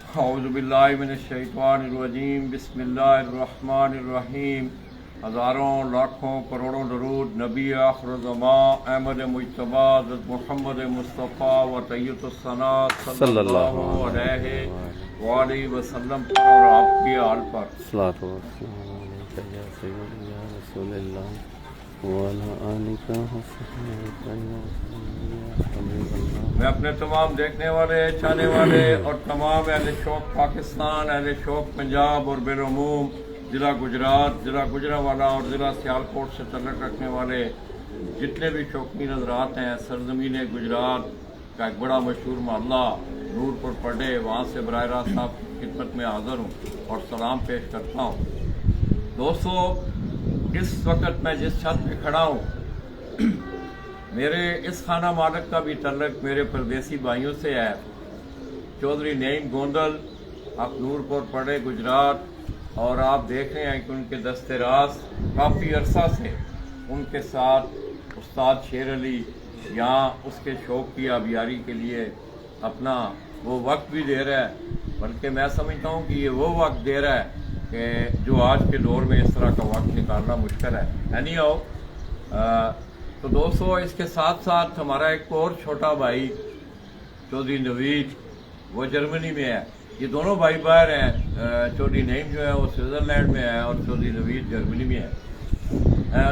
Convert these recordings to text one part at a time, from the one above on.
औज़ुबिल्लाहि मिनश्शैतानिर्रजीम बिस्मिल्लाहिर्रहमानिर्रहीम। हज़ारों लाखों करोड़ों दरूद नबी आखिर ज़मां अहमद मुज्तबा मुहम्मद मुस्तफ़ा व तय्यबुस्सना सल्लल्लाहु अलैहि वसल्लम पर और आपकी आल पर। मैं अपने तमाम देखने वाले, चाहने वाले और तमाम अहले शौक़ पाकिस्तान, अहले शौक़ पंजाब और बिलअमूम ज़िला गुजरात, ज़िला गुजरांवाला और ज़िला सियालकोट से तल्लुक़ रखने वाले जितने भी शौकीन हज़रात हैं, सरज़मीन गुजरात का एक बड़ा मशहूर मोहल्ला नूरपुर पढ़े, वहाँ से बराह रास्त आपकी खिदमत में हाज़िर हूँ और सलाम पेश करता हूँ। दोस्तों, इस वक्त मैं जिस छत पे खड़ा हूँ, मेरे इस खाना मालिक का भी तल्लुक़ मेरे परदेसी भाइयों से है। चौधरी नईम गोंदल, आप नूरपुर पढ़े गुजरात, और आप देख रहे हैं कि उनके दस्ते रास काफ़ी अरसा से उनके साथ उस्ताद शेर अली यहाँ उसके शौक़ की आबियारी के लिए अपना वो वक्त भी दे रहा है, बल्कि मैं समझता हूँ कि ये वो वक्त दे रहा है कि जो आज के दौर में इस तरह का वक्त निकालना मुश्किल है। एनी हाउ, तो दोस्तों, इसके साथ साथ हमारा एक और छोटा भाई चौधरी नवीद, वो जर्मनी में है। ये दोनों भाई बाहर हैं। चौधरी नईम जो है वो स्विट्ज़रलैंड में है और चौधरी नवीद जर्मनी में है।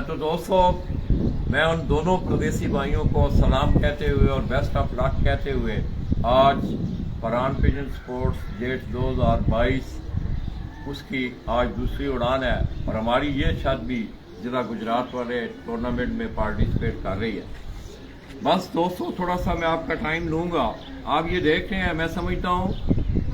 तो दोस्तों, मैं उन दोनों प्रदेसी भाइयों को सलाम कहते हुए और बेस्ट ऑफ लक कहते हुए आज फरहान पिजन स्पोर्ट्स जेट 2022 उसकी आज दूसरी उड़ान है और हमारी ये छत भी ज़िला गुजरात वाले टूर्नामेंट में पार्टिसिपेट कर रही है। बस दोस्तों, थोड़ा सा मैं आपका टाइम लूँगा। आप ये देख रहे हैं, मैं समझता हूँ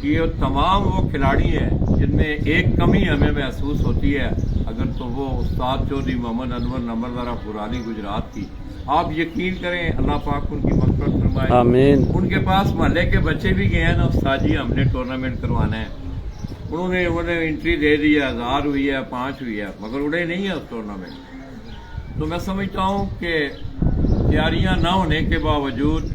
कि ये तमाम वो खिलाड़ी हैं जिनमें एक कमी हमें महसूस होती है, अगर तो वो उस्ताद चौधरी मोहम्मद अनवर नंबरदारा पुरानी गुजरात की। आप यकीन करें, अल्लाह पाक उनकी मग़फ़िरत फरमाए। आमीन। उनके पास मोहल्ले के बच्चे भी गए हैं ना, उस्ताद जी हमने टूर्नामेंट करवाना है। उन्होंने एंट्री दे दी है, 1000 हुई है, 5 हुई है, मगर उड़े नहीं है उस टूर्नामेंट। तो मैं समझता हूँ कि तैयारियां ना होने के बावजूद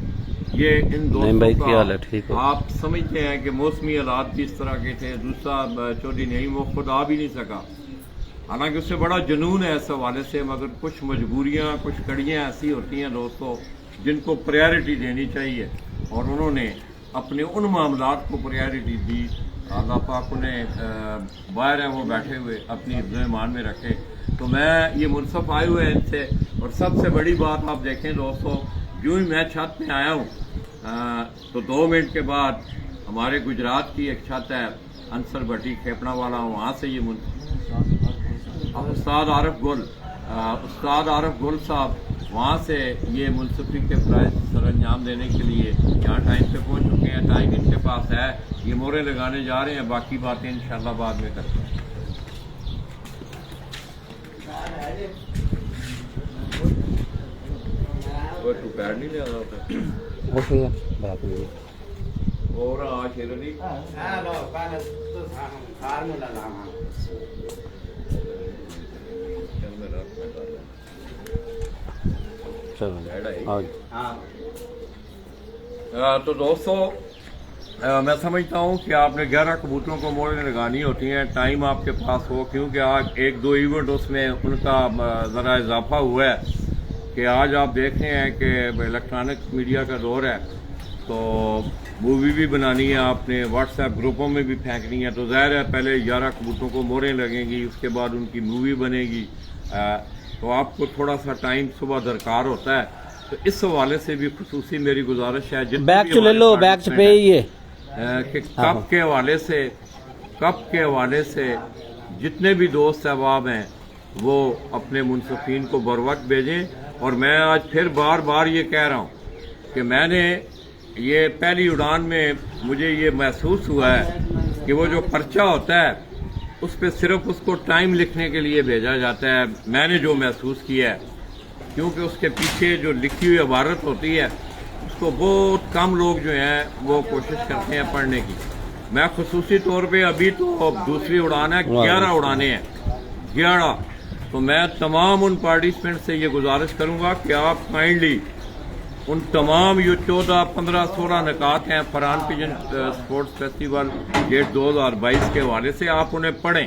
ये इन दोस्तों का आप समझते हैं कि मौसमी हालात भी इस तरह के थे। दूसरा चौधरी नईम वो खुद आ भी नहीं सका, हालांकि उससे बड़ा जुनून है इस हवाले से, मगर कुछ मजबूरियाँ, कुछ कड़ियाँ ऐसी होती हैं दोस्तों जिनको प्रायोरिटी देनी चाहिए, और उन्होंने अपने उन मामलात को प्रायोरिटी दी। अल्लाह पाक उन्हें बाहर हैं वो बैठे हुए अपनी हिफ्ज़-ए-ईमान में रखे। तो मैं ये मुनसफ़ आए हुए हैं इनसे। और सबसे बड़ी बात आप देखें दोस्तों, यूँ ही मैं छत में आया हूँ तो 2 मिनट के बाद हमारे गुजरात की एक छत है अंसर भट्टी खेपड़ा वाला, वहाँ से ये उस्ताद आरफ गुल साहब वहाँ से ये मुनसफ़ी के फ़राइज़ सर अंजाम देने के लिए यहाँ टाइम पे पहुँच चुके हैं। टाइम इनके पास है, ये मोहरें लगाने जा रहे हैं, बाकी बातें इंशाल्लाह बाद में करते हैं। तू पैर नहीं ले रहा और शेर अली तो दोस्तों, मैं समझता हूँ कि आपने 11 कबूतरों को मोड़ें लगानी होती हैं, टाइम आपके पास हो, क्योंकि आज 1-2 इवेंट उसमें उनका ज़रा इजाफा हुआ है कि आज आप देख रहे हैं कि इलेक्ट्रॉनिक मीडिया का दौर है, तो मूवी भी बनानी है आपने, व्हाट्सएप ग्रुपों में भी फेंकनी है। तो ज़ाहिर है पहले 11 कबूतरों को मोहरें लगेंगी, उसके बाद उनकी मूवी बनेगी, तो आपको थोड़ा सा टाइम सुबह दरकार होता है। तो इस हवाले से भी खुसूसी मेरी गुजारिश है कि कप के हवाले से जितने भी दोस्त अहबाब हैं वो अपने मुनसफ़ीन को बर वक्त भेजें। और मैं आज फिर बार बार ये कह रहा हूँ कि मैंने ये पहली उड़ान में मुझे ये महसूस हुआ है कि वो जो पर्चा होता है उस पर सिर्फ उसको टाइम लिखने के लिए भेजा जाता है। मैंने जो महसूस किया है, क्योंकि उसके पीछे जो लिखी हुई इबारत होती है उसको बहुत कम लोग जो हैं वो कोशिश करते हैं पढ़ने की। मैं खुसूसी तौर पे अभी तो दूसरी उड़ान है, 11 उड़ानें हैं, 11। तो मैं तमाम उन पार्टिसिपेंट से ये गुजारिश करूंगा कि आप काइंडली ان تمام یہ 14 15 16 نکات ہیں Farhan pigeon sports festival date 2022 کے حوالے سے، آپ انہیں پڑھیں.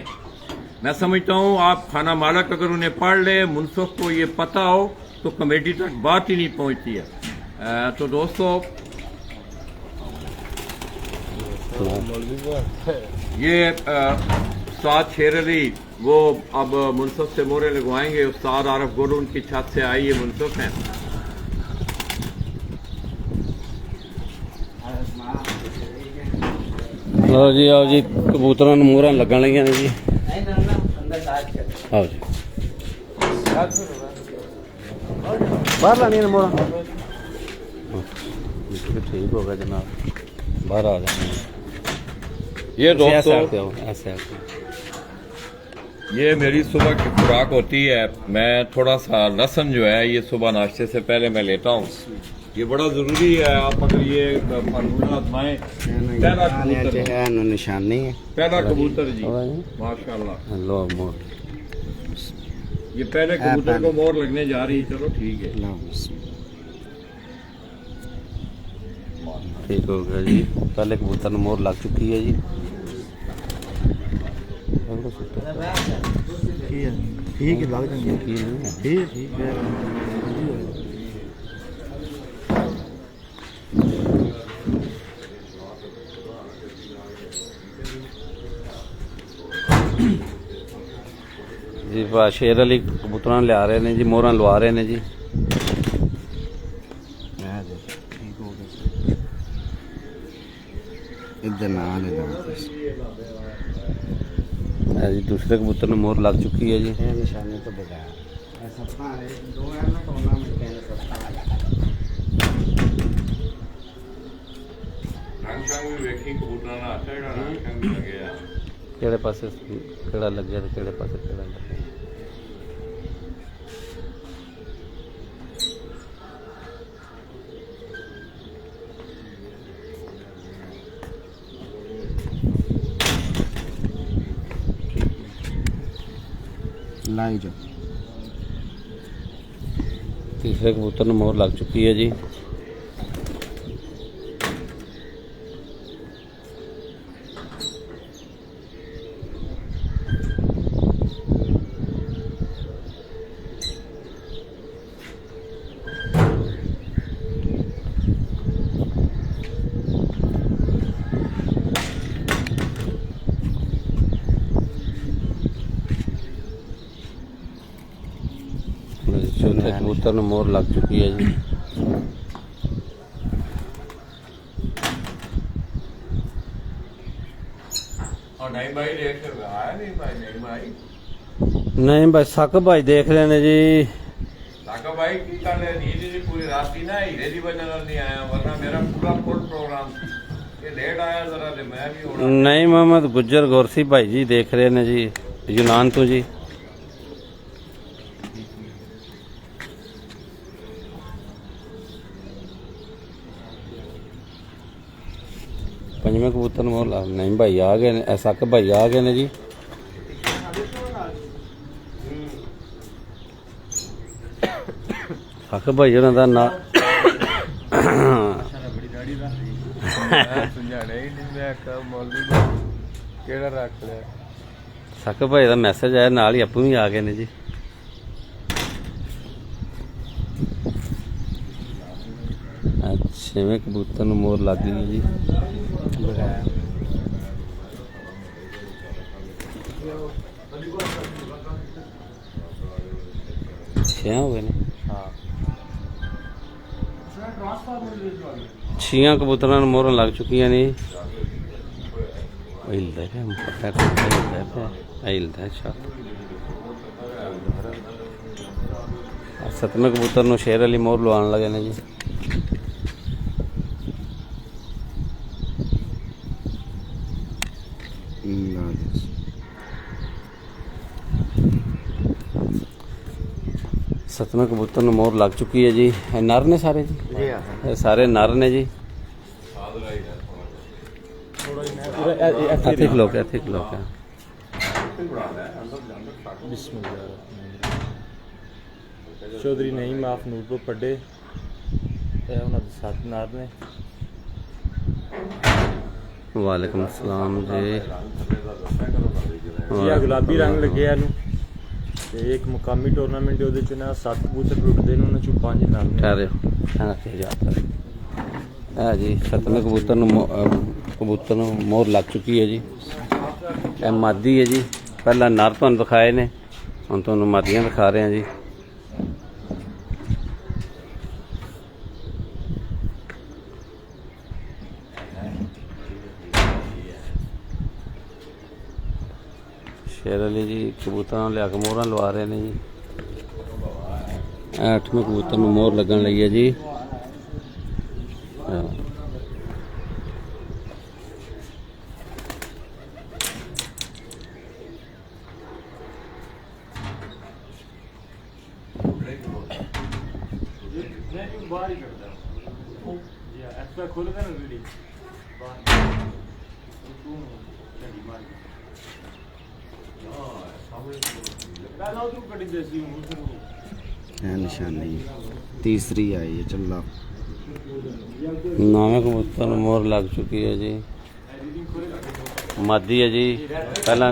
میں سمجھتا ہوں آپ خانہ مالک اگر انہیں پڑھ لے، منصف کو یہ پتہ ہو تو کمیٹی تک بات ہی نہیں پہنچتی ہے. تو دوستو یہ استاد شیر علی وہ اب منصف سے مورے لگوائیں گے. استاد عارف گل ان کی چھت سے آئی، یہ منصف ہیں. ਲਓ ਜੀ ਆਓ ਜੀ ਕਬੂਤਰਾਂ ਨੂੰ ਮੋਹਰਾਂ ਲੱਗਣ ਲੱਗੀਆਂ ਨੇ ਜੀ. ਆਓ ਜੀ ਬਾਹਰ ਲਾਣੀਆਂ ਨੇ ਮੋਹਰਾਂ. ਠੀਕ ਹੋ ਗਿਆ ਜਨਾਬ, ਬਾਹਰ ਆ ਜਾਣਾ. یہ دوستو ایسے یہ میری صبح کی خوراک ہوتی ہے. میں تھوڑا سا لہسن جو ہے یہ صبح ناشتے سے پہلے میں لیتا ہوں. یہ بڑا ضروری ہے. آپ اگر یہ فارمولہ آزمائیں. پہلا کبوتر نشان نہیں ہے. پہلا کبوتر جی ماشاء اللہ. لو مور یہ پہلے کبوتر کو مور لگنے جا رہی ہے. چلو ٹھیک ہے. ٹھیک ہو گیا جی. پہلے کبوتر نے مور لگ چکی ہے جی. ٹھیک ہے لگ جائیں گے. ٹھیک ہے جی. شیر علی کبوتر لیا رہے ہیں جی، موہراں لوا رہے ہیں جی. جی دوسرے کبوتر نے مور لگ چکی ہے جی. نشانی تو بغیر کہڑے پاسے کہڑا لگیا تو کہڑے پاسے کہڑا لگیا. لائی جو تیسرے کبوتر نے مور لگ چکی ہے جی. چوتھے کبوتر نے مور لگ چکی ہے جی. نہیں بھائی سک بھائی دیکھ رہے ہیں جی. بھائی کی کر رہے نیند نہیں پوری رات کی نا ہیرے دی وجہ نہیں آیا، ورنہ میرا پورا فل پروگرام یہ لیٹ آیا ذرا تو میں بھی ہونا. نہیں محمد گجر گورسی بھائی جی دیکھ رہے ہیں جی یونان تو جی. پنجویں کبوتر مور لا نہیں بھائی آ گئے نے. سک بھائی آ گئے نے جی. سک بھائی انہوں کا نا سک بھائی کا میسج آیا نال ہی اپو بھی آ گئے نے جی. چھویں کبوتر نو مور لگ گئی جی. چھیاں ہو گئے نے. چھیاں کبوتر مور لگ چکی ہیں. ستویں کبوتر نو شیر علی مور لوان لگے نے جی. ستویں کبوتر نو مور لگ چکی ہے جی. نر نے سارے جی. سارے نر نے جی. کھلو کے کھلو کے. چودھری نعیم آف نورپور پڈے ਇਹ ਉਹਨਾਂ ਦੇ ਸੱਤ ਨਾਰ ਨੇ। ਵਾਲੇਕੁਮ ਸਲਾਮ ਜੀ। ਇਹ ਗੁਲਾਬੀ ਰੰਗ ਲੱਗਿਆ ਇਹਨੂੰ ਤੇ ਇੱਕ ਮੁਕਾਮੀ ਟੂਰਨਾਮੈਂਟ ਉਹਦੇ ਚ ਨਾ 7 ਕਬੂਤਰ ਟੁੱਟਦੇ ਨੇ, ਉਹਨਾਂ ਚੋਂ 5 ਨਾਰ ਨੇ। ਠਹਿਰੇ ਇਹ ਜੀ 7ਵੇਂ ਕਬੂਤਰ ਨੂੰ ਮੋਹਰ ਲੱਗ ਚੁੱਕੀ ਹੈ ਜੀ। ਇਹ ਮਾਦੀ ਹੈ ਜੀ। ਪਹਿਲਾਂ ਨਰ ਤੁਹਾਨੂੰ ਦਿਖਾਏ ਨੇ, ਹੁਣ ਤੁਹਾਨੂੰ ਮਾਦੀਆਂ ਦਿਖਾ ਰਹੇ ਹਾਂ ਜੀ। ਸ਼ੇਰ ਅਲੀ ਜੀ ਕਬੂਤਰਾਂ ਨੂੰ ਲਿਆ ਕੇ ਮੋਹਰਾਂ ਲਵਾ ਰਹੇ ਨੇ ਜੀ। 8ਵੇਂ ਕਬੂਤਰ ਨੂੰ ਮੋਹਰ ਲੱਗਣ ਲਈ ਹੈ ਜੀ। ਨਿਸ਼ਾਨੀ ਤੀਸਰੀ ਆਈ ਹੈ ਚੱਲਾ। 9ਵੇਂ ਕਬੂਤਰ ਨੂੰ ਮੋਹਰ ਲੱਗ ਚੁੱਕੀ ਹੈ ਜੀ। ਮਾਦੀ ਹੈ ਜੀ। ਪਹਿਲਾਂ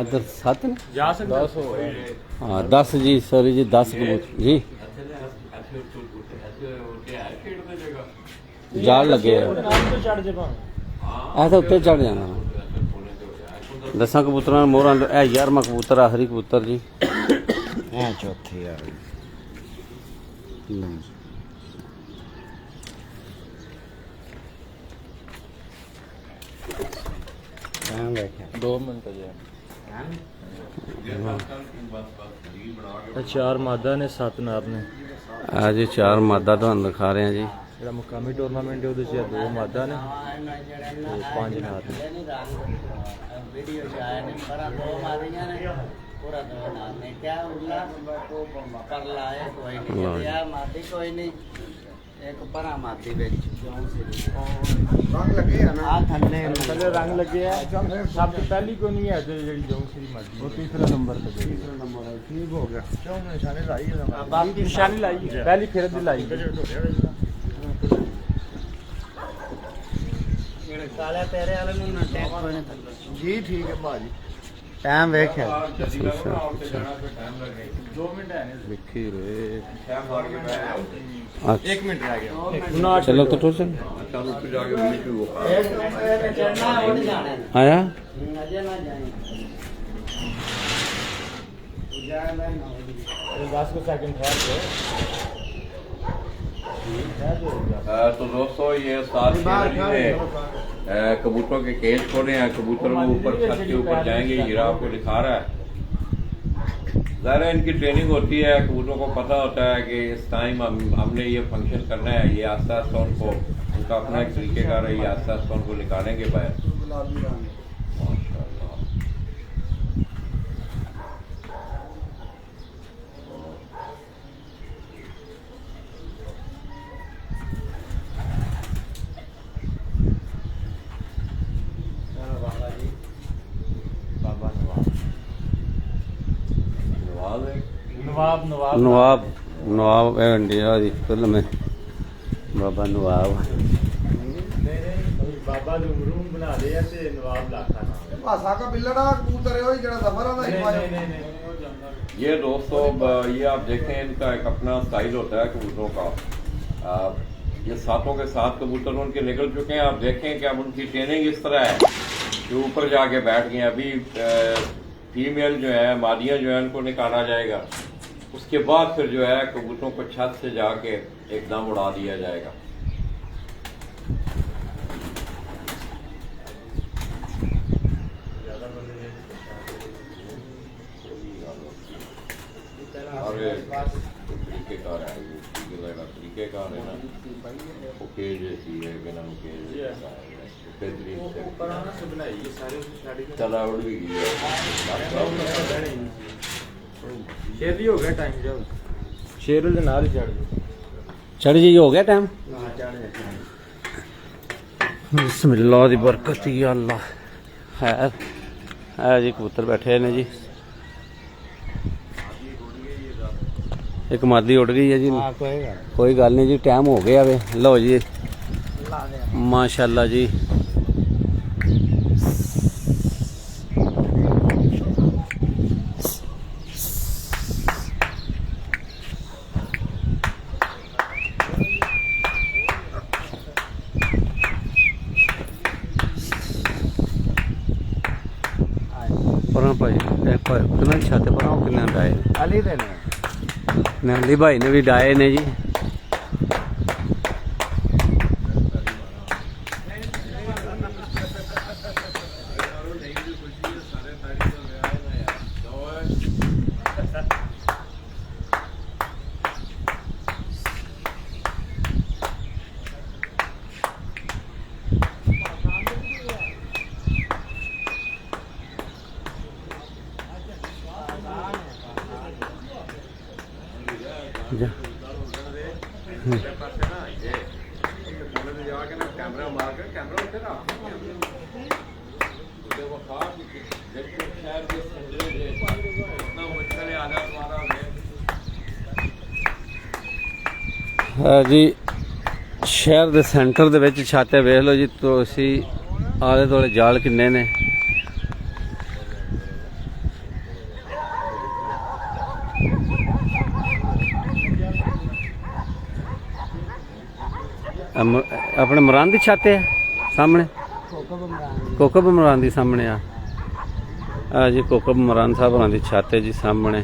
ਇੱਧਰ 7 ਨੇ ਜਾ ਸਕਦਾ 10 ਹੋ ਗਏ। ਹਾਂ 10 ਜੀ, ਸੌਰੀ ਜੀ 10 ਕਬੂਤਰ ਜੀ। ਜਾਲ ਲੱਗੇ ਆ। ਚੜ ਜੇ ਭਾਂ ਇਹ ਤਾਂ ਉੱਤੇ ਚੜ ਜਾਣਾ। 10 ਕਬੂਤਰਾਂ ਨੂੰ ਮੋਹਰਾਂ। ਇਹ 11ਵਾਂ ਕਬੂਤਰ, ਆਖਰੀ ਕਬੂਤਰ ਜੀ। ਇਹ ਚੌਥੀ ਆ ਗਈ। ਲਓ ਟਾਈਮ ਵੇਖਿਆ 2 ਮਿੰਟ ਜੇ। ਇਹ 4 ਮਾਦਾ ਨੇ, 7 ਨਾਰ ਨੇ। ਆ ਜੀ 4 ਮਾਦਾ ਤੁਹਾਨੂੰ ਦਿਖਾ ਰਹੇ ਹਾਂ ਜੀ। ਜਿਹੜਾ ਮੁਕਾਮੀ ਟੂਰਨਾਮੈਂਟ ਹੈ ਉਹਦੇ ਚ 2 ਮਾਦਾ ਨੇ ਤੇ 5 ਨਾਰ ਨੇ। वीडियो से आया नहीं पर दो मारियां ने पूरा दो नाम ने क्या उल्ला पर लाए कोई नहीं दिया माती कोई नहीं एक परा माती बेच ਰੰਗ ਲੱਗੇ ਆ ਨਾ। आ थल्ले ਪਹਿਲੇ ਰੰਗ ਲੱਗੇ ਆ। ਸਭ ਤੋਂ ਪਹਿਲੀ ਕੋਈ ਨਹੀਂ ਹੈ ਜਿਹੜੀ ਜੌਂਸਰੀ ਮਾਦੀ, ਉਹ ਤੀਸਰਾ ਨੰਬਰ ਤੇ ਗਈ। ਤੀਸਰਾ ਨੰਬਰ ਹੈ। ਠੀਕ ਹੋ ਗਿਆ। ਕਿਉਂ ਨਿਸ਼ਾਨੀ ਲਾਈ ਹੈ? बाकी ਨਿਸ਼ਾਨੀ ਲਾਈ ਹੈ, ਪਹਿਲੀ ਫੇਰ ਦੀ ਲਾਈ। काले तेरे वाले नु ना टैग कोई नहीं थल्ले ਜੀ ਠੀਕ ਹੈ ਭਾਜੀ। टाइम वेख 2 ਮਿੰਟ ਹੈ ਨੇ। ਵੇਖੀ ਰੇ। 1 ਮਿੰਟ ਰਹਿ ਗਿਆ। ਚਲੋ ਤਾਂ ਟੋਚਨ चलो तू जाके वीडियो एक चढ़ना और जाने ਆਇਆ। अजय ना जाए जाए मैं ना 10 सेकंड ठहर के। तो दोस्तों ये सात ने कबूतरों के केज खोले हैं। कबूतर वो ऊपर छत के ऊपर जाएंगे। हीरा आपको दिखा रहा है। ज़ाहिर है इनकी ट्रेनिंग होती है। कबूतरों को पता होता है कि इस टाइम हमने ये फंक्शन करना है। ये आस्ता आस्ता उनको उनका अपना एक तरीके का है। ये आस्ता आस्ता उनको निकालेंगे बाहर। ਗੁਲਾਬੀ ਰੰग। माशाल्लाह। ਬਾਬਾ ਨਵਾਬ नवाज है। ਨਵਾਬ ਨਵਾਬ ਨਵਾਬ ਨਵਾਬ ਇੰਡੀਆ ਦੀ ਫਿਲਮ ਹੈ ਬਾਬਾ ਨਵਾਬ। ਨਹੀਂ ਬਾਬਾ ਨੂੰ ਮਰੂਮ ਬਣਾ ਲਿਆ ਤੇ ਨਵਾਬ ਲਾਖਾ ਨਾਮ। ਭਾਸਾ ਕਾ ਬਿੱਲੜਾ ਕਬੂਤਰ ਹੈ ਉਹ ਜਿਹੜਾ ਜ਼ਫਰਾਂ ਦਾ ਹੀ ਪਾਇਆ। ये दोस्तों ये आप देखें इनका एक अपना स्टाइल होता है कबूतरों का। ये सातों के साथ कबूतर उनके निकल चुके हैं। आप देखें कि अब उनकी ट्रेनिंग इस तरह है कि ऊपर जाके बैठ गए। अभी फीमेल जो है, मादियाँ जो है, उनको निकाला जाएगा। उसके बाद फिर जो है कबूतरों को छत से जाके एकदम उड़ा दिया जाएगा। और तरीकेकार है ये तरीकेकार है ना। वो केज जैसी है कि ना, वो केज जैसा है बेहतरीन से ਪੁਰਾਣਾ ਸੇ ਬਣਾਈ ਇਹ ਸਾਰੇ ਉਸ ਸਾਡੀ चला उड़ भी गई है। ਸ਼ੇਰ ਦੀ ਹੋ ਗਿਆ ਟਾਈਮ ਜਾਓ। ਸ਼ੇਰ ਦੇ ਨਾਲ ਹੀ ਚੜ ਜਾਓ। ਚੜ ਜੀ ਹੋ ਗਿਆ ਟਾਈਮ। हाँ चढ़ जाए ਬਿਸਮਿਲ੍ਲਾ ਦੀ ਬਰਕਤ ਹੀ ਅੱਲਾ ਹੈ। ਹੈ ਜੀ ਕਬੂਤਰ ਬੈਠੇ ਨੇ ਜੀ। ਇੱਕ ਮਾਦੀ ਉੱਡ ਗਈ ਹੈ ਜੀ। हाँ कोई गल ਕੋਈ ਗੱਲ ਨਹੀਂ ਜੀ, ਟਾਈਮ ਹੋ ਗਿਆ ਵੇ। ਲਓ ਜੀ ला दे ਮਾਸ਼ਾਅੱਲਾ ਜੀ। ਪਰਾਂ ਭਾਈ ਇਹ ਭਾਈ ਕਿੰਨਾ ਛਾਤੇ ਪਰਾਂ ਉਹ ਕਿੰਨਾ ਡਾਏ अली दे ने ਨੇ ਅਲੀ ਭਾਈ ਨੇ ਵੀ ਡਾਏ ਨੇ ਜੀ। ਜਾ ਕੈਮਰਾ ਮਾਰ ਕੇ ਕੈਮਰਾ ਉੱਤੇ ਰੱਖ ਉਹਦੇ ਵਖਾ ਦੇਖੋ ਸ਼ਹਿਰ ਦੇ ਸੰਜਰੇ ਦੇ ਇਤਨਾ ਮੁਸ਼ਕਲ ਹੈ ਆਣਾ ਤੁਹਾਡਾ ਹੈ ਜੀ ਸ਼ਹਿਰ ਦੇ ਸੈਂਟਰ ਦੇ ਵਿੱਚ ਛਾਤੇ ਵੇਖ ਲਓ ਜੀ ਤੁਸੀਂ। ਆਲੇ ਦੁਆਲੇ ਜਾਲ ਕਿੰਨੇ ਨੇ। ਆਪਣੇ ਮਰਾਨ ਦੀ ਛੱਤ ਹੈ ਸਾਹਮਣੇ, ਕੋਕਬ ਮਰਾਨ ਦੀ ਸਾਹਮਣੇ ਆ ਜੀ। ਕੋਕਬ ਮਰਾਨ ਸਾਹਿਬ ਹੋਰਾਂ ਦੀ ਛੱਤ ਹੈ ਜੀ ਸਾਹਮਣੇ।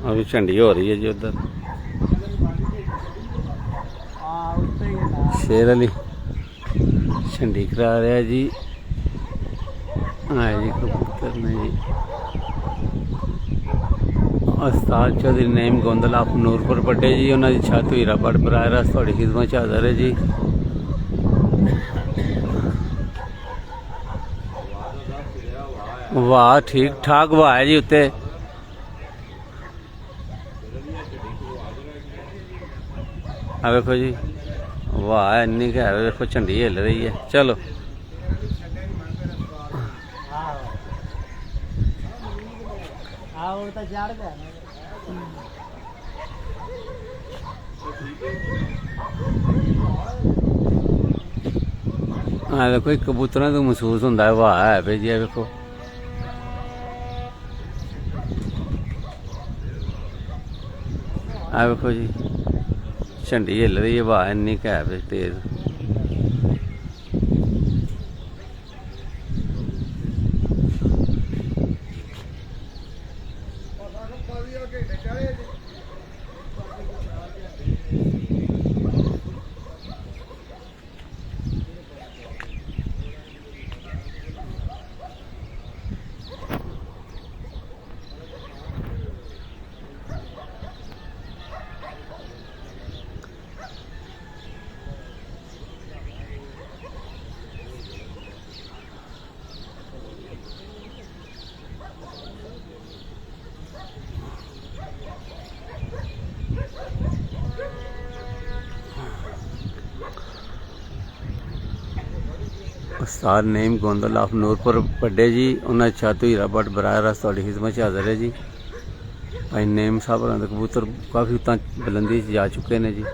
अभी झंडी हो रही है जी उधर। हाँ उससे ही ना शेर अली झंडी करा रहा है जी। हाँ जी कबूतर ने जी। उस्ताद चौधरी नेम गोंदल आप नूरपुर पट्टे जी। उन्होंने छत हीरा पट बराह रास्त थोड़ी खिदमत हाज़र है जी। वाह ठीक ठाक वाह है जी उत्ते। आ देखो जी वाह इन्नी क्या है, देखो झंडी हिल रही है। चलो हाँ वो तो चढ़ गया ना आ देखो एक कबूतरा तो महसूस होंदा है वाह है भाई जी। देखो आ देखो जी झंडी हिल रही है, वाह इन्नी क्या है तेज। उस्ताद नईम गोंदल ऑफ नूरपुर पड्डे जी। उन्हें छत हीरा बट बराह रास्त थोड़ी खिदमत हाज़र है जी। भाई नईम साहब होरां दे कबूतर काफ़ी उतां बुलंदी जा चुके ने जी।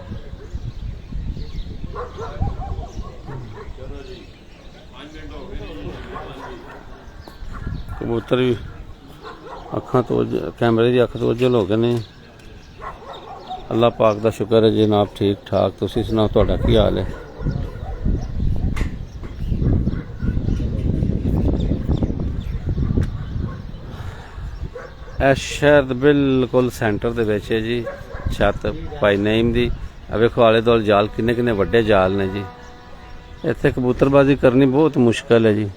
कबूतर भी अखां तो कैमरे की अख तो ओझल हो गए ने। अल्लाह पाक दा शुक्र है जनाब ठीक ठाक। तुसीं सुनाओ तुहाडा की हाल है? शहर बिल्कुल सेंटर दे विच है जी छत भाई नईम दी। वेखो आले दुआले जाल किन्ने किन्ने वड्डे जाल ने जी। इत्थे कबूतरबाजी करनी बहुत मुश्किल है जी।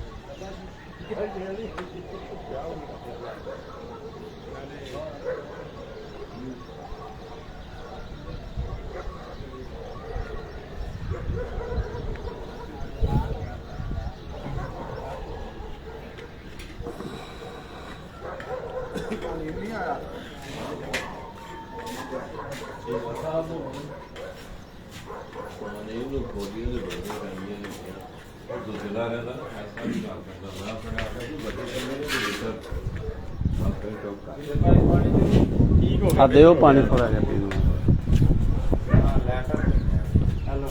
ਆ ਦਿਓ ਪਾਣੀ ਥੋੜਾ ਜਿਹਾ ਪੀ ਲਓ। हेलो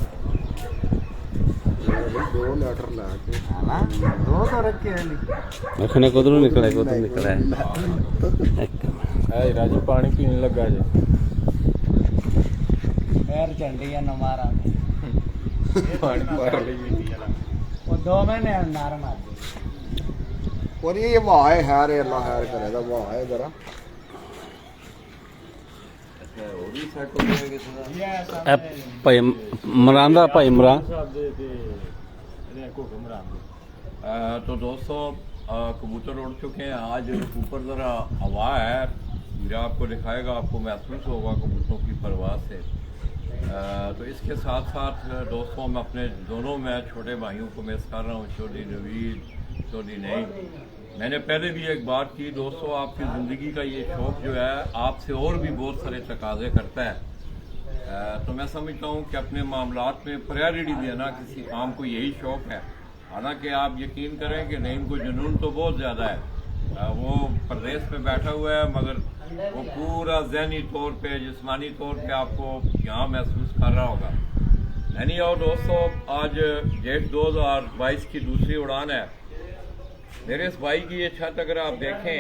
2 ਲੀਟਰ ਲਾ ਕੇ हाँ दो तो रखे हैं नहीं रखने को उधरों निकला है, उधर निकला है। है राजी पानी पीने लगा जे पैर चंडी है नमारा में पानी पार ले गई वो 2 महीने नार मार दी और ये वाह है हैर अल्लाह हैर करेगा वाह है जरा ਇਹ ਭਾਈ ਇਮਰਾਨ ਦਾ ਭਾਈ ਇਮਰਾਨ साहब दे ने को कमरान दे तो दोस्तों कबूतर उड़ चुके हैं। आज ऊपर ज़रा हवा है, मेरा आपको दिखाएगा, आपको महसूस होगा कबूतरों की परवाज़ से। तो इसके साथ साथ दोस्तों मैं अपने दोनों मैं छोटे भाइयों को मिस कर रहा हूँ, चौधरी नवीद, चौधरी नहीं। मैंने पहले भी एक बात की दोस्तों, आपकी ज़िंदगी का ये शौक़ जो है आपसे और भी बहुत सारे तकाजे करता है। तो मैं समझता हूँ कि अपने मामलात में प्रायोरिटी देना किसी काम को यही शौक़ है। हालांकि आप यकीन करें कि नईम को जुनून तो बहुत ज़्यादा है, वो परदेश में बैठा हुआ है मगर वो पूरा ज़हनी तौर पे जिस्मानी तौर पे आपको यहाँ महसूस कर रहा होगा। नहीं और दोस्तों, आज जेठ 2022 की दूसरी उड़ान है। मेरे इस भाई की ये छत अगर आप देखें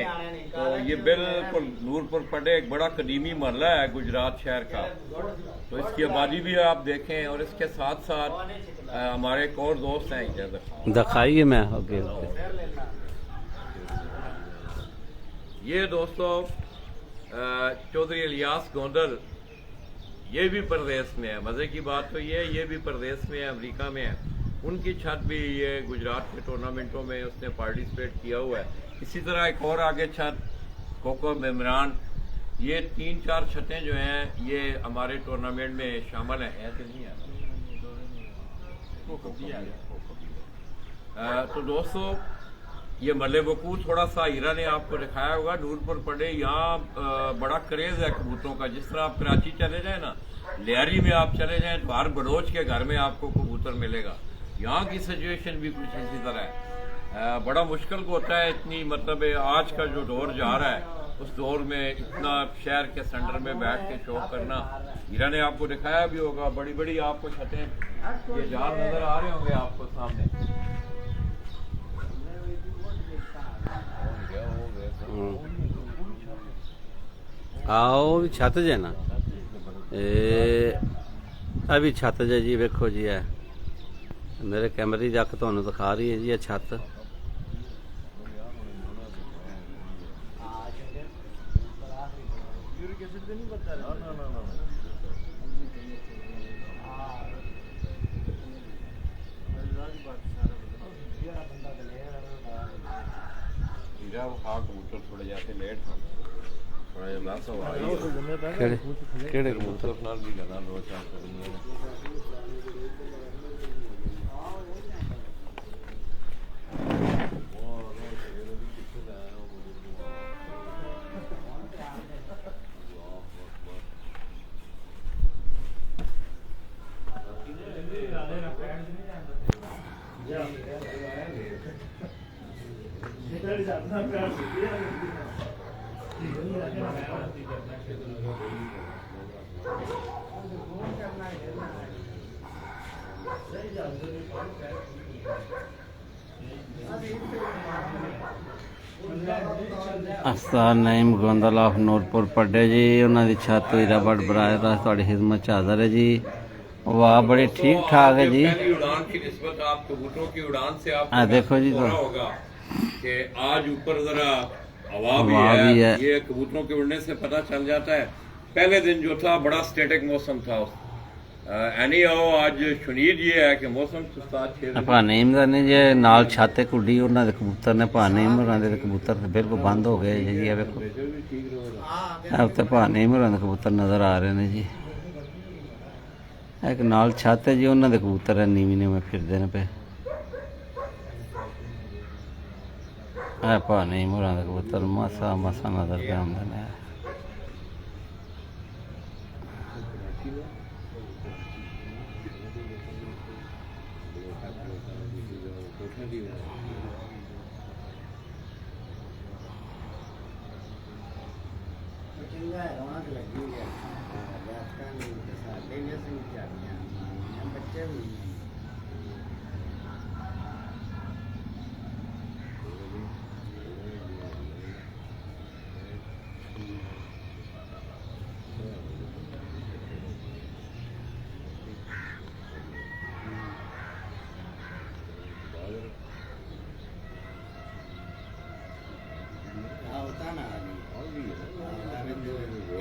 तो ये बिल्कुल नूरपुर पड़े एक बड़ा कदीमी महल्ला है गुजरात शहर का, तो इसकी आबादी भी आप देखें। और इसके साथ साथ हमारे एक और दोस्त हैं इधर दिखाइए मैं ओके ये दोस्तों चौधरी इलियास गोंदल, ये भी प्रदेश में है। मज़े की बात तो ये भी प्रदेश में है, अमेरिका में है। उनकी छत भी ये गुजरात के टूर्नामेंटों में उसने पार्टिसिपेट किया हुआ है। इसी तरह एक और आगे छत कोको इमरान, ये 3-4 छतें जो हैं ये हमारे टूर्नामेंट में शामिल हैं। ऐसे नहीं है तो दोस्तों, ये मल्ले वकू थोड़ा सा हीरा ने आपको दिखाया होगा, नूरपुर पड़े यहाँ बड़ा क्रेज है कबूतरों का। जिस तरह आप कराची चले जाए ना, लियारी में आप चले जाएं तो हर बलोच के घर में आपको कबूतर मिलेगा। यहाँ की सिचुएशन भी कुछ इसी तरह है। बड़ा मुश्किल होता है, इतनी मतलब आज का जो दौर जा रहा है उस दौर में इतना शहर के सेंटर में बैठ के शौक करना। हीरा ने आपको दिखाया भी होगा, बड़ी बड़ी आपको छतें, ये जाल नजर आ रहे होंगे आपको सामने। आओ भी छत जे ना अभी छत जे जी वेखो जी है मेरे कैमरे की अख तुहानू दिखा रही है जी ये छत। कबूतर थोड़े जाते लेट थोड़ा जिहा लस हो आई केड़े कबूतर नाल भी लगा 2-4 करनी आस्तान नईम गोंदल ऑफ नूरपुर पड्डे जी, उन्होंने दी छत हीरा बड़ बराए रास्त थोड़ी खिदमत च हाज़र है जी। वाह बड़ी ठीक ठाक है जी। पहली उड़ान की निस्बत आप कबूतरों की उड़ान से आप देखो जी तो होगा कि आज ऊपर जरा हवा भी है, ये कबूतरों के उड़ने से पता चल जाता है। पहले दिन जो था बड़ा स्टैटिक मौसम था, एनी आओ आज शुनीद ये है कि मौसम भानीम का नहीं जे नाल छत उड्डी उन्होंने कबूतर ने भानीम होरां कबूतर बिल्कुल बंद हो गए जी। वेखो उत्ते भानीम होरां दे कबूतर नजर आ रहे हैं जी। एक नाल छत है जी, उन्होंने कबूतर नीवी नीवे फिरदे ने पे। भानीम होरां दे कबूतर मासा मासा नजर पे आंदे ने। ਚੰਗਾ ਹੈ, ਰੌਣਕ ਲੱਗੀ ਹੋਈ ਹੈ ਜੱਟਾਂ ਦੀ ਤੇ ਸਾਡੇ ਵੀ ਅਸੀਂ ਚਾਹੀਆਂ ਬੱਚੇ ਵੀ होता ना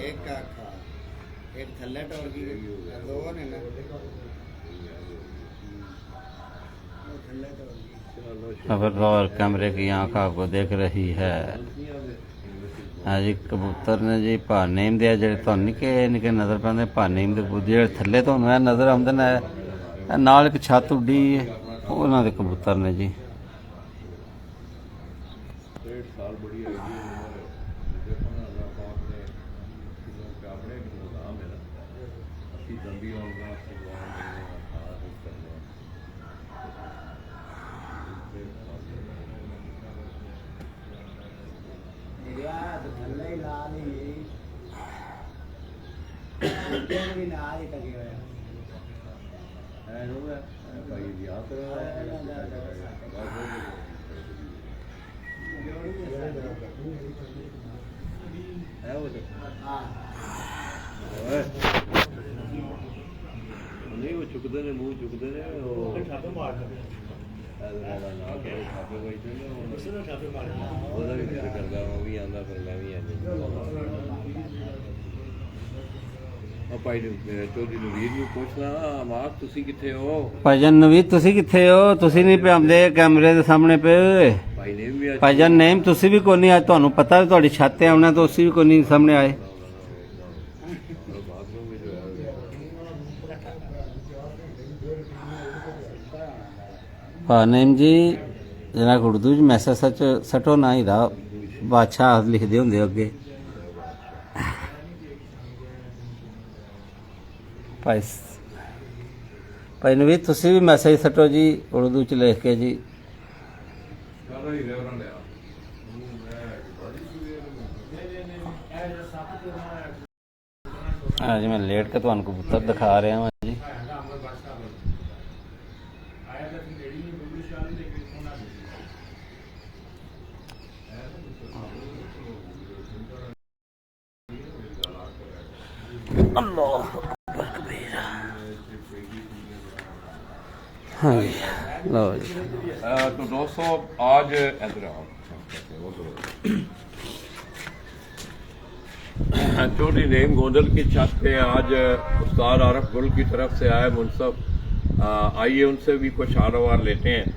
एक का खा एक थल्ले टोर की दो ने ना थल्ले टोर की खबरदार कैमरे की आंख आपको देख रही है। हाँ जी कबूतर ने जी भानेम दिया ਜਿਹੜੇ ਤੁਹਾਨੂੰ ਨਿੱਕੇ ਨਿੱਕੇ ਨਜ਼ਰ ਪੈਂਦੇ ਭਾਨੇਮ ਦੇ ਕਬੂਤਰ ਜਿਹੜੇ ਥੱਲੇ ਤੁਹਾਨੂੰ ਇਹ ਨਜ਼ਰ ਆਉਂਦੇ ਨੇ ਇਹ ਨਾਲ ਇੱਕ ਛੱਤ ਉੱਡੀ ਉਹਨਾਂ ਦੇ ਕਬੂਤਰ ਨੇ ਜੀ। 1.5 ਸਾਲ ਬੜੀ ਆਈ ਦੇਖੋ ਨਾ ਅੱਲਾਹ ਪਾਕ ਨੇ ਕਿਉਂਕਿ ਆਪਣੇ ਨਿਜ਼ਾਮ ਹੈ ਨਾ ਅਸੀਂ ਦੰਦੀ ਹੋਣਾ ਭਗਵਾਨ ਨੇ ਸਾਰਾ ਕੁਝ ਕਰਨਾ यार थल्ले ही ला नहीं भी ना ही टके हुए ਐ ਹੋਗਾ ਭਾਈ ਯਾਦ ਕਰੋ ਹੈ ਉਹ हाँ ਓਏ ਨਹੀਂ ਉਹ ਚੁੱਕਦੇ ਨੇ ਮੂੰਹ ਚੁੱਕਦੇ ਨੇ ਉਹ ਛਾਪੇ ਮਾਰਦੇ ਨਾ ਕਰੇ ਛਾਪੇ ਵਜਦੇ ਨੇ ਉਹਦਾ ਵੀ ਦਿਲ ਕਰਦਾ ਉਹ ਵੀ ਆਂਦਾ ਫਿਰ ਮੈਂ ਵੀ ਆ ਆ ਭਾਈ ਚੌਧਰੀ ਨਵੀਰ ਨੂੰ ਪੁੱਛਣਾ ਮਾਂ ਤੁਸੀਂ ਕਿੱਥੇ ਹੋ ਭਾਈਜਾਨ ਨਵੀਦ ਤੁਸੀਂ ਕਿੱਥੇ ਹੋ? ਤੁਸੀਂ ਨਹੀਂ ਪਿਆਉਂਦੇ ਕੈਮਰੇ ਦੇ ਸਾਹਮਣੇ ਪਏ। ਭਾਈ ਨੇ ਵੀ ਭਾਈਜਾਨ ਨੇਮ ਤੁਸੀਂ ਵੀ ਕੋਈ ਨਹੀਂ ਅੱਜ ਤੁਹਾਨੂੰ ਪਤਾ ਵੀ ਤੁਹਾਡੀ ਛੱਤ ਤੇ ਆਉਣਾ ਤਾਂ ਤੁਸੀਂ ਵੀ ਕੋਈ ਨਹੀਂ ਸਾਹਮਣੇ ਆਏ। ਬਾਥਰੂਮ ਵਿੱਚ ਭਾਨੇਮ ਜੀ ਜਨਾ ਉਰਦੂ ਚ ਮੈਸੇਜ ਸੱਚ ਸਟੋ ਨਾ ਹੀ ਦਾ ਬਾਦਸ਼ਾਹ ਲਿਖਦੇ ਹੁੰਦੇ ਅੱਗੇ। ਭਾਈ ਨਵੀਦ ਤੁਸੀਂ ਵੀ ਮੈਸੇਜ ਸਟੋ ਜੀ ਉਰਦੂ ਚ ਲਿਖ ਕੇ ਜੀ। ਅੱਜ ਮੈਂ ਲੇਟ ਕੇ ਤੁਹਾਨੂੰ ਕਬੂਤਰ ਦਿਖਾ ਰਿਹਾ ਹਾਂ ਜੀ। अल्लाह अकबर कबीरा। हाँ जी लो जी। तो दोस्तों आज इधर आओ चौधरी नईम गोंदल की छत पे आज उस्ताद आरफ गुल की तरफ से आए मुनसब आइए उनसे भी कुछ हाल लेते हैं।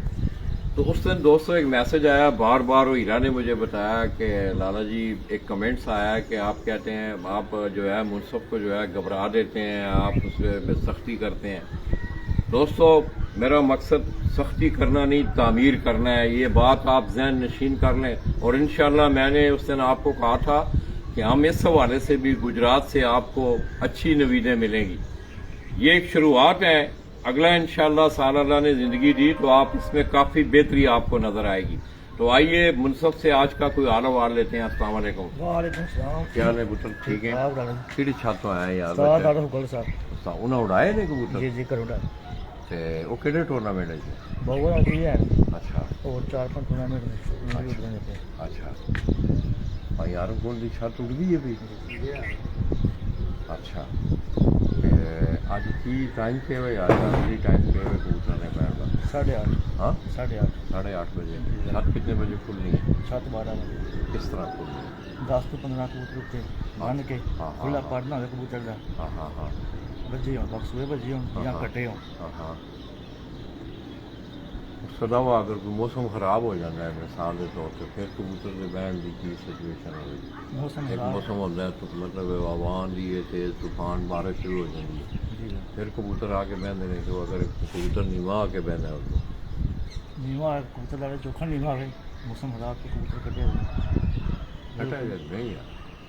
तो उस दिन दोस्तों एक मैसेज आया बार बार वो हीरा ने मुझे बताया कि लाला जी एक कमेंट्स आया कि आप कहते हैं आप जो है मुनसब को जो है घबरा देते हैं आप उसमें सख्ती करते हैं। दोस्तों मेरा मकसद सख्ती करना नहीं तामीर करना है, ये बात आप जहन नशीन कर लें। और इंशाल्लाह मैंने उस दिन आपको कहा था कि हम इस हवाले से भी गुजरात से आपको अच्छी नवीदें मिलेंगी। ये एक शुरुआत है, अगला इंशाल्लाह साल अल्लाह ने जिंदगी दी तो आप इसमें काफी बेहतरी आपको नजर आएगी। तो आइए मुनसब से आज का कोई आला वार लेते हैं। अस्सलाम वालेकुम। वालेकुम सलाम। क्या हाल है पुत्र? ठीक है। किहड़ी छत तो आया यार? साथ आड़ो गुल साहब उन्हें उड़ाए ने कबूतर? जी जी करोड़ा ते वो किहड़े टूर्नामेंट है जी? बहुत अच्छी है। अच्छा और 4-5 टूर्नामेंट में अच्छा और यार कौन दी छत उड़ गई है भी? अच्छा ते आज की टाइम पे है यार? की टाइम पे है कबूतर ने पैर का? 8:30। हाँ 8:30 8:30 बजे। छत कितने बजे खुलनी है? 7-12 बजे। किस तरह खुलनी है? 10 ਤੋਂ 15 ਕਬੂਤਰ ਉੱਤੇ ਬੰਨ ਕੇ ਹਾਂ, ਖੁੱਲਾ ਹਾਂ। ਪੜਨਾ ਹੋਵੇ ਕਬੂਤਰ ਦਾ हाँ हाँ हाँ ਵੱਜੀ ਹੋਣ ਬਕਸੂਏ ਵੱਜੀ ਹੋਣ ਜਾਂ ਹਾਂ। ਕੱਟੇ ਹੋਣ। हाँ हाँ सदावा अगर कोई मौसम खराब हो जाता है मिसाल के तौर पर फिर कबूतर के बहन की सिचुएशन होगी? ਮੌਸਮ एक ਖਰਾਬ मौसम होता है तो मतलब हवान दी है तेज तूफान बारिश शुरू हो जाती है ਜੀ फिर कबूतर आके बहते हैं तो अगर कबूतर नीवा आके बहना है उसको ਨੀਵਾ ਕਬੂਤਰ ਦਾ ਚੋਖਾ ਨੀਵਾ ਹੋਵੇ ਮੌਸਮ ਖਰਾਬ ਤੇ ਕਬੂਤਰ ਕੱਟੇ ਹੋਵੇ हटा नहीं यार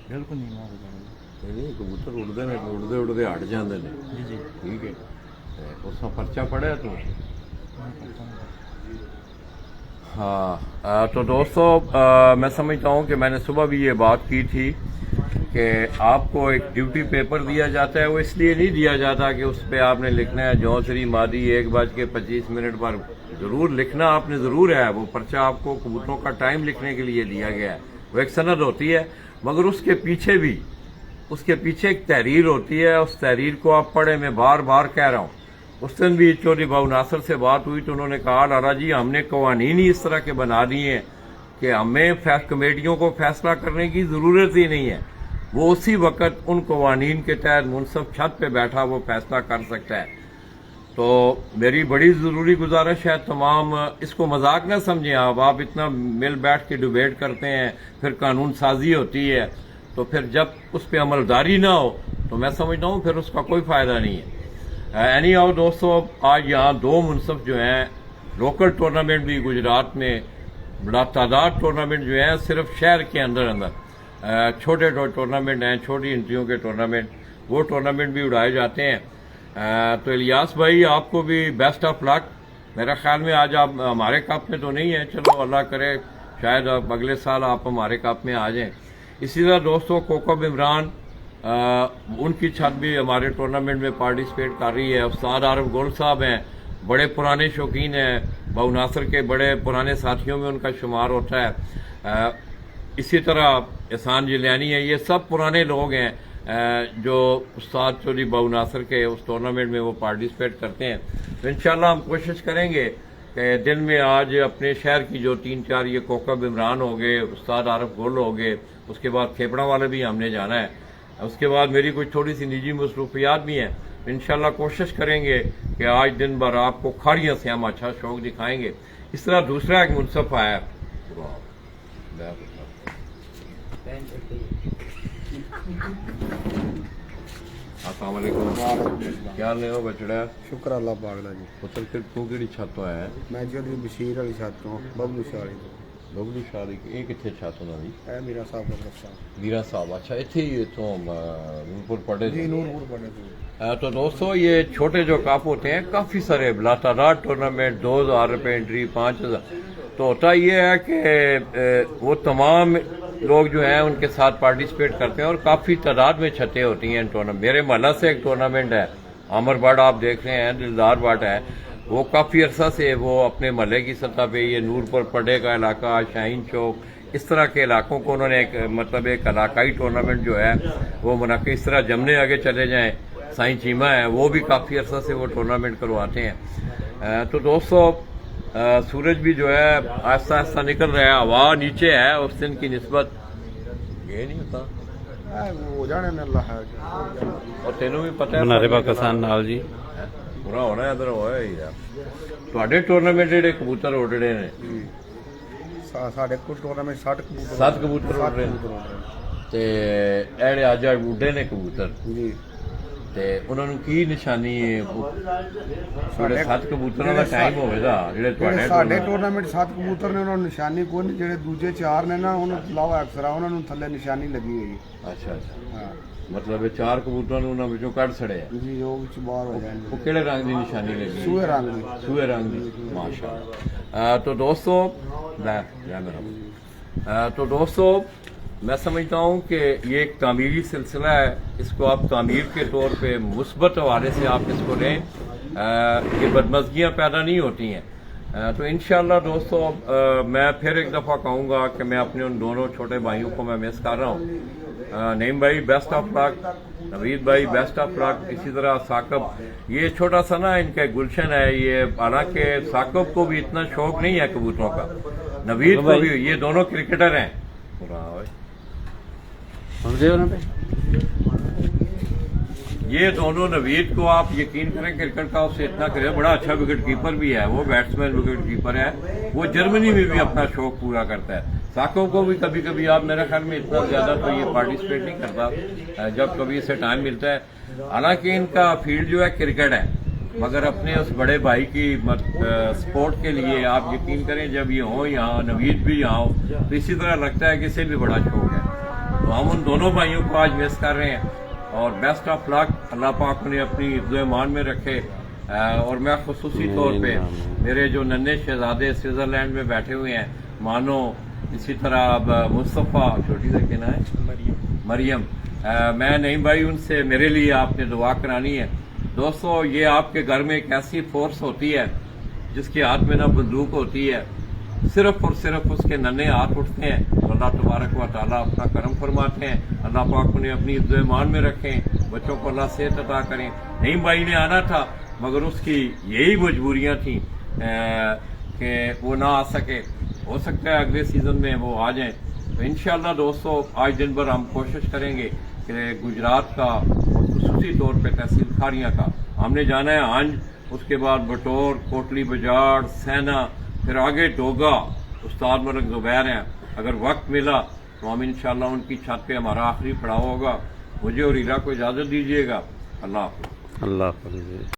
ਬਿਲਕੁਲ ਨੀਵਾ ਹੋ ਜਾਵੇ। नहीं कबूतर उड़ते हैं उड़ते उड़ते हट जाते हैं ਜੀ ਜੀ ठीक है उसका पर्चा पढ़िया तू ہاں تو دوستو میں سمجھتا ہوں کہ میں نے صبح بھی یہ بات کی تھی کہ آپ کو ایک ڈیوٹی پیپر دیا جاتا ہے. وہ اس لیے نہیں دیا جاتا کہ اس پہ آپ نے لکھنا ہے جونسری مادی 1:25 پر ضرور لکھنا آپ نے ضرور ہے. وہ پرچہ آپ کو کبوتروں کا ٹائم لکھنے کے لیے دیا گیا ہے. وہ ایک سند ہوتی ہے مگر اس کے پیچھے ایک تحریر ہوتی ہے. اس تحریر کو آپ پڑھیں. میں بار بار کہہ رہا ہوں. اس دن بھی چودھری باؤ ناصر سے بات ہوئی تو انہوں نے کہا لالا جی ہم نے قوانین ہی اس طرح کے بنا دیے ہیں کہ ہمیں کمیٹیوں کو فیصلہ کرنے کی ضرورت ہی نہیں ہے. وہ اسی وقت ان قوانین کے تحت منصف چھت پہ بیٹھا وہ فیصلہ کر سکتا ہے. تو میری بڑی ضروری گزارش ہے تمام اس کو مذاق نہ سمجھیں. آپ اتنا مل بیٹھ کے ڈیبیٹ کرتے ہیں پھر قانون سازی ہوتی ہے تو پھر جب اس پہ عملداری نہ ہو تو میں سمجھتا ہوں پھر اس کا کوئی فائدہ نہیں ہے. اینی ہاؤ دوستو آج یہاں 2 منصف جو ہیں لوکل ٹورنامنٹ بھی گجرات میں بڑا تعداد ٹورنامنٹ جو ہیں صرف شہر کے اندر چھوٹے ٹورنامنٹ ہیں چھوٹی انٹریوں کے ٹورنامنٹ وہ ٹورنامنٹ بھی اڑائے جاتے ہیں. تو الیاس بھائی آپ کو بھی بیسٹ آف لک. میرا خیال میں آج آپ ہمارے کپ میں تو نہیں ہیں. چلو اللہ کرے شاید اگلے سال آپ ہمارے کپ میں آ جائیں. اسی طرح دوستوں کوکب عمران ان کی چھت بھی ہمارے ٹورنامنٹ میں پارٹیسپیٹ کر رہی ہے. استاد عارف گول صاحب ہیں بڑے پرانے شوقین ہیں. باؤ ناصر کے بڑے پرانے ساتھیوں میں ان کا شمار ہوتا ہے. اسی طرح احسان جیلانی ہے. یہ سب پرانے لوگ ہیں جو استاد چودھری باؤ ناصر کے اس ٹورنامنٹ میں وہ پارٹیسپیٹ کرتے ہیں. تو انشاءاللہ ہم کوشش کریں گے کہ دن میں آج اپنے شہر کی جو 3-4 یہ کوکب عمران ہو گئے استاد عارف گول ہو گئے اس کے بعد کھیپڑا والے بھی ہم نے جانا ہے. اس کے بعد میری کچھ تھوڑی سی نجی مصروفیات بھی ہیں. انشاءاللہ کوشش کریں گے کہ آج دن بھر آپ کو کھاڑیاں سے ہم اچھا شوق دکھائیں گے. اس طرح دوسرا ایک منصف آیا السلام علیکم. کیا حال ہے بچڑا؟ شکر اللہ پاک دا جی. پتر تو کہڑی چھت تو آیا ہے؟ میں جی بشیر والی چھت تو ببلو شالی تو ببلو شاہ یہ کتنے چھت ہونا جی؟ اے میرا صاحب کا میرا صاحب. اچھا اتنے ہی تو نورپور پڑھے جی تھے. نورپور پڑے تھے. تو دوستو یہ چھوٹے جو کپ ہوتے ہیں کافی سارے بلا تعداد ٹورنامنٹ 2000 روپے انٹری 5000. تو ہوتا یہ ہے کہ وہ تمام لوگ جو ہیں ان کے ساتھ پارٹیسپیٹ کرتے ہیں اور کافی تعداد میں چھتیں ہوتی ہیں ٹورنامنٹ. میرے محلہ سے ایک ٹورنامنٹ ہے عامر بٹ آپ دیکھ رہے ہیں دلدار بٹ ہے. وہ کافی عرصہ سے وہ اپنے محلے کی سطح پہ یہ نورپور پڑے کا علاقہ شاہین چوک اس طرح کے علاقوں کو انہوں نے ایک علاقائی ٹورنامنٹ جو ہے وہ منعقد. اس طرح جمنے آگے چلے جائیں سائیں چیمہ ہے وہ بھی کافی عرصہ سے وہ ٹورنامنٹ کرواتے ہیں. تو دوستو سورج بھی جو ہے آہستہ آہستہ نکل رہا ہے. ہوا نیچے ہے اس دن کی نسبت یہ نہیں ہوتا ہو جانے نے اللہ ہے. اور تینوں بھی پتہ ہے بنارے پاکستان نال جی پورا ہونا ہے ادھر ہوا ہے یار. تواڈے ٹورنامنٹ ਜਿਹੜੇ ਕਬੂਤਰ ਉੱਡੜੇ ਨੇ ਸਾਡੇ ਕੋਲ ਟੂਰਨਾਮੈਂਟ 60 ਕਬੂਤਰ 7 ਕਬੂਤਰ ਉੱਡ ਰਹੇ ਨੇ ਤੇ ਇਹ ਜਿਹੜੇ ਅੱਜ ਉੱਡੇ ਨੇ ਕਬੂਤਰ ਜੀ ਤੇ ਉਹਨਾਂ ਨੂੰ ਕੀ ਨਿਸ਼ਾਨੀ ਹੈ? ਸਾਡੇ 7 ਕਬੂਤਰਾਂ ਦਾ ਟਾਈਮ ਹੋਵੇਗਾ ਜਿਹੜੇ ਤੁਹਾਡੇ ਸਾਡੇ ਟੂਰਨਾਮੈਂਟ 7 ਕਬੂਤਰ ਨੇ ਉਹਨਾਂ ਨੂੰ ਨਿਸ਼ਾਨੀ ਕੋਈ ਨਹੀਂ. ਜਿਹੜੇ ਦੂਜੇ 4 ਨੇ ਨਾ ਉਹਨਾਂ ਤੋਂ ਇਲਾਵਾ ਅਕਸਰਾ ਉਹਨਾਂ ਨੂੰ ਥੱਲੇ ਨਿਸ਼ਾਨੀ ਲੱਗੀ ਹੋਈ ਹੈ. ਅੱਛਾ ਅੱਛਾ ਹਾਂ ਮਤਲਬ ਇਹ 4 ਕਬੂਤਰਾਂ ਨੂੰ ਉਹਨਾਂ ਵਿੱਚੋਂ ਕੱਢ ਛੜਿਆ. ਜੀ ਉਹ ਵਿੱਚ ਬਾਹਰ ਹੋ ਜਾਣਗੇ. ਉਹ ਕਿਹੜੇ ਰੰਗ ਦੀ ਨਿਸ਼ਾਨੀ ਲੱਗੀ? ਸੂਹੇ ਰੰਗ ਦੀ. سوئے رنگ ماشاء اللہ. تو دوستو میں سمجھتا ہوں کہ یہ ایک تعمیری سلسلہ ہے. اس کو آپ تعمیر کے طور پہ مثبت حوالے سے آپ اس کو لیں. یہ بدمزگیاں پیدا نہیں ہوتی ہیں. تو انشاءاللہ دوستو میں پھر ایک دفعہ کہوں گا کہ میں اپنے ان دونوں چھوٹے بھائیوں کو میں مس کر رہا ہوں. نعیم بھائی بیسٹ آف لک. نوید بھائی بیسٹ آف لک. اسی طرح ثاقب یہ چھوٹا سا نا ان کا گلشن ہے. یہ حالانکہ ثاقب کو بھی اتنا شوق نہیں ہے کبوتروں کا. نوید کو بھی. یہ دونوں کرکٹر ہیں. یہ دونوں نوید کو آپ یقین کریں کرکٹ کا اسے اتنا کرے. بڑا اچھا وکٹ کیپر بھی ہے وہ بیٹسمین وکٹ کیپر ہے. وہ جرمنی میں بھی اپنا شوق پورا کرتا ہے. ثاقب کو بھی کبھی کبھی آپ میرے خیال میں اتنا زیادہ تو یہ پارٹیسپیٹ نہیں کرتا جب کبھی اسے ٹائم ملتا ہے. حالانکہ ان کا فیلڈ جو ہے کرکٹ ہے مگر اپنے اس بڑے بھائی کی سپورٹ کے لیے آپ یقین کریں جب یہ ہوں یہاں نوید بھی یہاں ہو تو اسی طرح لگتا ہے کہ اسے بھی بڑا شوق ہے. تو ہم ان دونوں بھائیوں کو آج مس کر رہے ہیں اور بیسٹ آف لک. اللہ پاک نے اپنی حفظ و ایمان میں رکھے اور میں خصوصی طور پہ میرے جو ننھے شہزادے سوئٹزرلینڈ میں بیٹھے ہوئے ہیں، مانو، اسی طرح اب مصطفیٰ، چھوٹی سا کہنا ہے مریم، میں نعیم بھائی ان سے میرے لیے آپ نے دعا کرانی ہے۔ دوستو، یہ آپ کے گھر میں ایک ایسی فورس ہوتی ہے جس کے ہاتھ میں نہ بندوق ہوتی ہے، صرف اور صرف اس کے ننھے ہاتھ اٹھتے ہیں تو اللہ تبارک و تعالیٰ اپنا کرم فرماتے ہیں، اللہ پاک انہیں اپنی عزت و ایمان میں رکھیں، بچوں کو اللہ صحت عطا کریں۔ نعیم بھائی نے آنا تھا مگر اس کی یہی مجبوریاں تھیں کہ وہ نہ آ سکے، ہو سکتا ہے اگلے سیزن میں وہ آ جائیں۔ تو انشاءاللہ دوستو، آج دن بھر ہم کوشش کریں گے کہ گجرات کا اور خصوصی طور پہ تحصیل کھاریاں کا ہم نے جانا ہے آنج، اس کے بعد بٹور، کوٹلی بجاڑ، سینا، پھر آگے ڈوگا، استاد ملک زبیر ہیں۔ اگر وقت ملا تو ہم انشاءاللہ ان کی چھت پہ ہمارا آخری پڑاؤ ہوگا۔ مجھے اور ہیرا کو اجازت دیجیے گا۔ اللہ حافظ۔ اللہ حافظ۔